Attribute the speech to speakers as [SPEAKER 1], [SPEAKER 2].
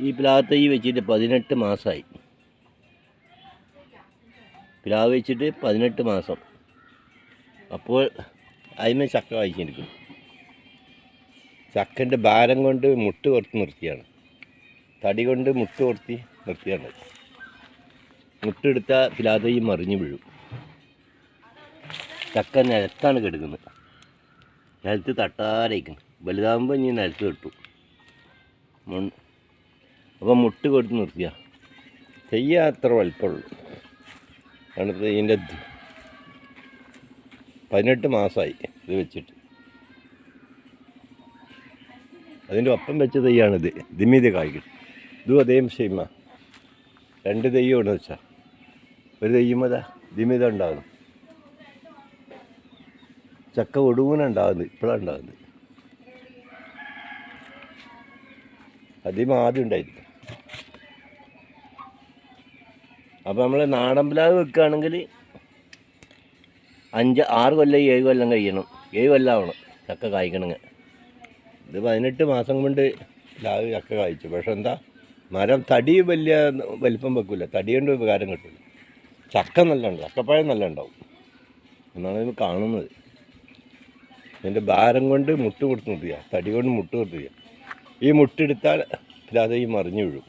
[SPEAKER 1] ഈ പ്ലാവ് തൈ വെച്ചിട്ട് 18 മാസമായി. പ്ലാവ് വെച്ചിട്ട് 18 മാസം. അപ്പോൾ അതിന് ചക്ക കായ്ച്ചിരിക്കും. ചക്കൻ്റെ ഭാരം കൊണ്ട് മുട്ട് കൊടുത്ത് നിർത്തിയാണ്. തടി കൊണ്ട് മുട്ട് കൊടുത്തി നിർത്തിയാണ്. മുട്ടെടുത്ത പ്ലാവ് തൈ മറിഞ്ഞു വീഴും. ചക്ക നിലത്താണ് കിടക്കുന്നത്. നിലത്ത് തട്ടാരേക്കുന്നു. വലുതാകുമ്പോൾ ഇനി നിലത്ത് കിട്ടും. അപ്പം മുട്ട് കൊടുത്ത് നിർത്തിയ തെയ്യ അത്ര വലിപ്പമുള്ളൂ. അടുത്ത് ഇതിൻ്റെ 18 മാസമായി ഇത് വെച്ചിട്ട്. അതിൻ്റെ ഒപ്പം വെച്ച തെയ്യാണിത്. ഇതിമീതെ കായ്ക്കും. ഇതും അതേ ഷെയ്മ. 2 തെയ്യമാണ് വെച്ചാൽ ഒരു തെയ്യുമതാ ഇതിമീത ഉണ്ടാകുന്നു. ചക്ക ഒടുവിനുണ്ടാകുന്നത് ഇപ്പോഴാണ് ഉണ്ടാകുന്നത്. ആദ്യം ഉണ്ടായിരിക്കും. അപ്പോൾ നമ്മൾ നാടൻ പ്ലാവ് വെക്കുകയാണെങ്കിൽ 5-6 കൊല്ലം 7 കൊല്ലം കഴിയണം. 7 കൊല്ലം ആവണം ചക്ക കായ്ക്കണമെങ്കിൽ. ഇത് 18 മാസം കൊണ്ട് പ്ലാവ് ചക്ക കായ്ച്ചു. പക്ഷെ എന്താ, മരം തടി വലിയ വലിപ്പം വെക്കില്ല. തടി കൊണ്ട് ഉപകാരം കിട്ടില്ല. ചക്ക നല്ല ഉണ്ട്, ചക്കപ്പഴം നല്ല ഉണ്ടാവും എന്നാണ് ഇത് കാണുന്നത്. ഇതിൻ്റെ ഭാരം കൊണ്ട് മുട്ട് കൊടുത്ത് നിർത്തിയ, തടി കൊണ്ട് മുട്ട് കൊടുത്തിയ. ഈ മുട്ടെടുത്താൽ പ്ലാവ് മറിഞ്ഞു വീഴും.